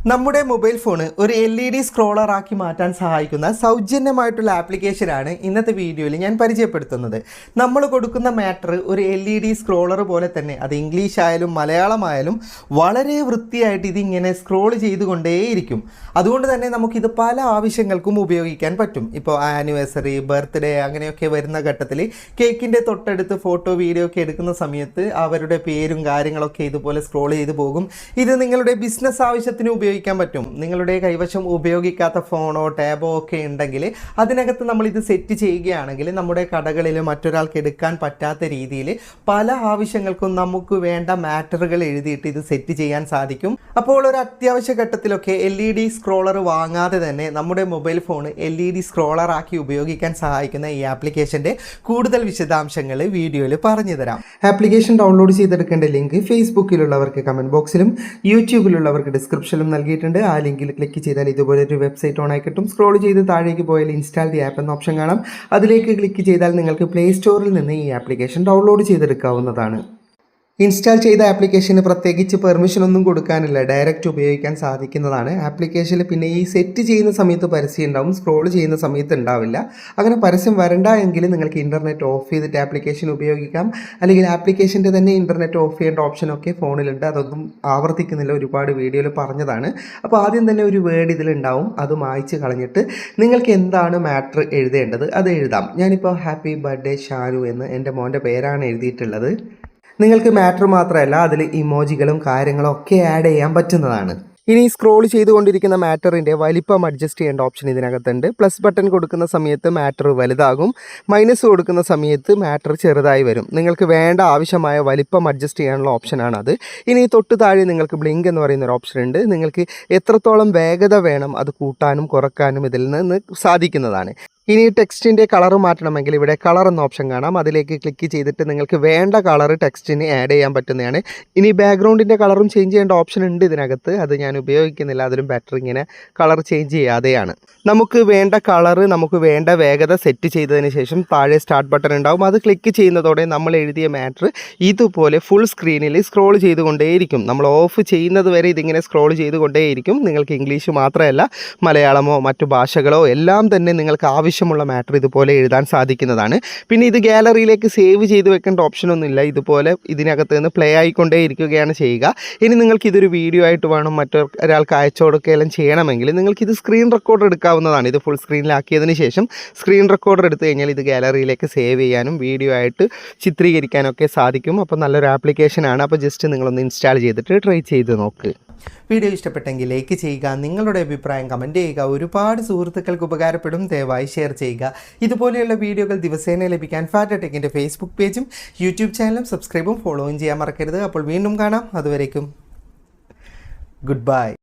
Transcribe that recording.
നമ്മുടെ mobile phone ഒരു LED scroller ആക്കി മാറ്റാൻ സഹായിക്കുന്ന സൗജന്യമായിട്ടുള്ള ആപ്ലിക്കേഷനാണ് ഇന്നത്തെ വീഡിയോയിൽ ഞാൻ പരിചയപ്പെടുത്തുന്നത്. നമ്മൾ കൊടുക്കുന്ന മാറ്റർ ഒരു LED സ്ക്രോളർ പോലെ തന്നെ അത് ഇംഗ്ലീഷ് ആയാലും മലയാളമായാലും വളരെ വൃത്തിയായിട്ട് ഇതിങ്ങനെ സ്ക്രോൾ ചെയ്തുകൊണ്ടേയിരിക്കും. അതുകൊണ്ട് തന്നെ നമുക്കിത് പല ആവശ്യങ്ങൾക്കും ഉപയോഗിക്കാൻ പറ്റും. ഇപ്പോൾ ആനിവേഴ്സറി, ബർത്ത്ഡേ അങ്ങനെയൊക്കെ വരുന്ന ഘട്ടത്തിൽ കേക്കിൻ്റെ തൊട്ടടുത്ത് ഫോട്ടോ വീഡിയോ ഒക്കെ എടുക്കുന്ന സമയത്ത് അവരുടെ പേരും കാര്യങ്ങളൊക്കെ ഇതുപോലെ സ്ക്രോൾ ചെയ്ത് പോകും. ഇത് നിങ്ങളുടെ ബിസിനസ് ആവശ്യത്തിന് ഉപയോഗിക്കാൻ പറ്റും. നിങ്ങളുടെ കൈവശം ഉപയോഗിക്കാത്ത ഫോണോ ടാബോ ഒക്കെ ഉണ്ടെങ്കിൽ അതിനകത്ത് നമ്മൾ ഇത് സെറ്റ് ചെയ്യുകയാണെങ്കിൽ നമ്മുടെ കടകളിൽ മറ്റൊരാൾക്ക് എടുക്കാൻ പറ്റാത്ത രീതിയിൽ പല ആവശ്യങ്ങൾക്കും നമുക്ക് വേണ്ട മാറ്ററുകൾ എഴുതിയിട്ട് ഇത് സെറ്റ് ചെയ്യാൻ സാധിക്കും. അപ്പോൾ ഒരു അത്യാവശ്യ ഘട്ടത്തിലൊക്കെ LED സ്ക്രോളർ വാങ്ങാതെ തന്നെ നമ്മുടെ മൊബൈൽ ഫോൺ LED സ്ക്രോളർ ആക്കി ഉപയോഗിക്കാൻ സഹായിക്കുന്ന ഈ ആപ്ലിക്കേഷൻ്റെ കൂടുതൽ വിശദാംശങ്ങൾ വീഡിയോയിൽ പറഞ്ഞു തരാം. ആപ്ലിക്കേഷൻ ഡൗൺലോഡ് ചെയ്തെടുക്കേണ്ട ലിങ്ക് ഫേസ്ബുക്കിലുള്ളവർക്ക് കമൻറ്റ് ബോക്സിലും യൂട്യൂബിലുള്ളവർക്ക് ഡിസ്ക്രിപ്ഷനിലും നൽകിയിട്ടുണ്ട്. ആ ലിങ്കിൽ ക്ലിക്ക് ചെയ്താൽ ഇതുപോലെ ഒരു വെബ്സൈറ്റ് ഓൺ ആയി കിട്ടും. സ്ക്രോൾ ചെയ്ത് താഴേക്ക് പോയാൽ ഇൻസ്റ്റാൾ ദി ആപ്പ് എന്ന ഓപ്ഷൻ കാണാം. അതിലേക്ക് ക്ലിക്ക് ചെയ്താൽ നിങ്ങൾക്ക് പ്ലേ സ്റ്റോറിൽ നിന്ന് ഈ ആപ്ലിക്കേഷൻ ഡൗൺലോഡ് ചെയ്തെടുക്കാവുന്നതാണ്. ഇൻസ്റ്റാൾ ചെയ്ത ആപ്ലിക്കേഷന് പ്രത്യേകിച്ച് പെർമിഷൻ ഒന്നും കൊടുക്കാനില്ല, ഡയറക്റ്റ് ഉപയോഗിക്കാൻ സാധിക്കുന്നതാണ്. ആപ്ലിക്കേഷനിൽ പിന്നെ ഈ സെറ്റ് ചെയ്യുന്ന സമയത്ത് പരസ്യം ഉണ്ടാവും, സ്ക്രോൾ ചെയ്യുന്ന സമയത്ത് ഉണ്ടാവില്ല. അങ്ങനെ പരസ്യം വരണ്ട എങ്കിൽ നിങ്ങൾക്ക് ഇൻ്റർനെറ്റ് ഓഫ് ചെയ്തിട്ട് ആപ്ലിക്കേഷൻ ഉപയോഗിക്കാം. അല്ലെങ്കിൽ ആപ്ലിക്കേഷൻ്റെ തന്നെ ഇൻ്റർനെറ്റ് ഓഫ് ചെയ്യേണ്ട ഓപ്ഷനൊക്കെ ഫോണിലുണ്ട്. അതൊന്നും ആവർത്തിക്കുന്നില്ല, ഒരുപാട് വീഡിയോയിൽ പറഞ്ഞതാണ്. അപ്പോൾ ആദ്യം തന്നെ ഒരു വേർഡ് ഇതിലുണ്ടാവും, അത് മായ്ച്ച് കളഞ്ഞിട്ട് നിങ്ങൾക്ക് എന്താണ് മാറ്റർ എഴുതേണ്ടത് അത് എഴുതാം. ഞാനിപ്പോൾ ഹാപ്പി ബർത്ത്ഡേ ഷാനു എന്ന് എൻ്റെ മോൻ്റെ പേരാണ് എഴുതിയിട്ടുള്ളത്. നിങ്ങൾക്ക് മാറ്റർ മാത്രമല്ല അതിൽ ഇമോജികളും കാര്യങ്ങളും ഒക്കെ ആഡ് ചെയ്യാൻ പറ്റുന്നതാണ്. ഇനി സ്ക്രോൾ ചെയ്തുകൊണ്ടിരിക്കുന്ന മാറ്ററിൻ്റെ വലിപ്പം അഡ്ജസ്റ്റ് ചെയ്യേണ്ട ഓപ്ഷൻ ഇതിനകത്തുണ്ട്. പ്ലസ് ബട്ടൺ കൊടുക്കുന്ന സമയത്ത് മാറ്റർ വലുതാകും, മൈനസ് കൊടുക്കുന്ന സമയത്ത് മാറ്റർ ചെറുതായി വരും. നിങ്ങൾക്ക് വേണ്ട ആവശ്യമായ വലിപ്പം അഡ്ജസ്റ്റ് ചെയ്യാനുള്ള ഓപ്ഷനാണ് അത്. ഇനി തൊട്ട് താഴെ നിങ്ങൾക്ക് ബ്ലിങ്ക് എന്ന് പറയുന്ന ഒരു ഓപ്ഷൻ ഉണ്ട്. നിങ്ങൾക്ക് എത്രത്തോളം വേഗത വേണം അത് കൂട്ടാനും കുറക്കാനും ഇതിൽ നിന്ന് സാധിക്കുന്നതാണ്. ഇനി ടെക്സ്റ്റിൻ്റെ കളർ മാറ്റണമെങ്കിൽ ഇവിടെ കളർ എന്ന ഓപ്ഷൻ കാണാം. അതിലേക്ക് ക്ലിക്ക് ചെയ്തിട്ട് നിങ്ങൾക്ക് വേണ്ട കളർ ടെക്സ്റ്റിന് ആഡ് ചെയ്യാൻ പറ്റുന്നതാണ്. ഇനി ബാക്ക്ഗ്രൗണ്ടിൻ്റെ കളറും ചേഞ്ച് ചെയ്യേണ്ട ഓപ്ഷൻ ഉണ്ട് ഇതിനകത്ത്, അത് ഞാൻ ഉപയോഗിക്കുന്നില്ല. അതിലും ബെറ്റർ ഇങ്ങനെ കളർ ചേഞ്ച് ചെയ്യാതെയാണ്. നമുക്ക് വേണ്ട കളർ, നമുക്ക് വേണ്ട വേഗത സെറ്റ് ചെയ്തതിന് ശേഷം താഴെ സ്റ്റാർട്ട് ബട്ടൺ ഉണ്ടാവും. അത് ക്ലിക്ക് ചെയ്യുന്നതോടെ നമ്മൾ എഴുതിയ മാറ്റർ ഇതുപോലെ ഫുൾ സ്ക്രീനിൽ സ്ക്രോൾ ചെയ്തുകൊണ്ടേയിരിക്കും. നമ്മൾ ഓഫ് ചെയ്യുന്നത് വരെ ഇതിങ്ങനെ സ്ക്രോൾ ചെയ്തുകൊണ്ടേയിരിക്കും. നിങ്ങൾക്ക് ഇംഗ്ലീഷ് മാത്രമല്ല മലയാളമോ മറ്റു ഭാഷകളോ എല്ലാം തന്നെ നിങ്ങൾക്ക് ആവശ്യമുള്ള മാറ്റർ ഇതുപോലെ എഴുതാൻ സാധിക്കുന്നതാണ്. പിന്നെ ഇത് ഗാലറിയിലേക്ക് സേവ് ചെയ്ത് വെക്കേണ്ട ഓപ്ഷനൊന്നുമില്ല. ഇതുപോലെ ഇതിനകത്ത് നിന്ന് പ്ലേ ആയിക്കൊണ്ടേ ഇരിക്കുകയാണ് ചെയ്യുക. ഇനി നിങ്ങൾക്ക് ഇതൊരു വീഡിയോ ആയിട്ട് വേണം മറ്റൊരാൾക്ക് അയച്ചു കൊടുക്കുകയെല്ലാം ചെയ്യണമെങ്കിൽ നിങ്ങൾക്കിത് സ്ക്രീൻ റെക്കോർഡർ എടുക്കാവുന്നതാണ്. ഇത് ഫുൾ സ്ക്രീനിലാക്കിയതിന് ശേഷം സ്ക്രീൻ റെക്കോർഡർ എടുത്തു കഴിഞ്ഞാൽ ഇത് ഗാലറിയിലേക്ക് സേവ് ചെയ്യാനും വീഡിയോ ആയിട്ട് ചിത്രീകരിക്കാനൊക്കെ സാധിക്കും. അപ്പോൾ നല്ലൊരു ആപ്ലിക്കേഷനാണ്. അപ്പോൾ ജസ്റ്റ് നിങ്ങളൊന്ന് ഇൻസ്റ്റാൾ ചെയ്തിട്ട് ട്രൈ ചെയ്ത് നോക്ക്. വീഡിയോ ഇഷ്ടപ്പെട്ടെങ്കിൽ ലൈക്ക് ചെയ്യുക, നിങ്ങളുടെ അഭിപ്രായം കമൻറ്റ് ചെയ്യുക. ഒരുപാട് സുഹൃത്തുക്കൾക്ക് ഉപകാരപ്പെടും, ദയവായി ഷെയർ ചെയ്യുക. ഇതുപോലെയുള്ള വീഡിയോകൾ ദിവസേന ലഭിക്കാൻ ഫാറ്റ് ടെക്കിൻ്റെ ഫേസ്ബുക്ക് പേജും യൂട്യൂബ് ചാനലും സബ്സ്ക്രൈബും ഫോളോയും ചെയ്യാൻ മറക്കരുത്. അപ്പോൾ വീണ്ടും കാണാം. അതുവരേക്കും ഗുഡ് ബൈ.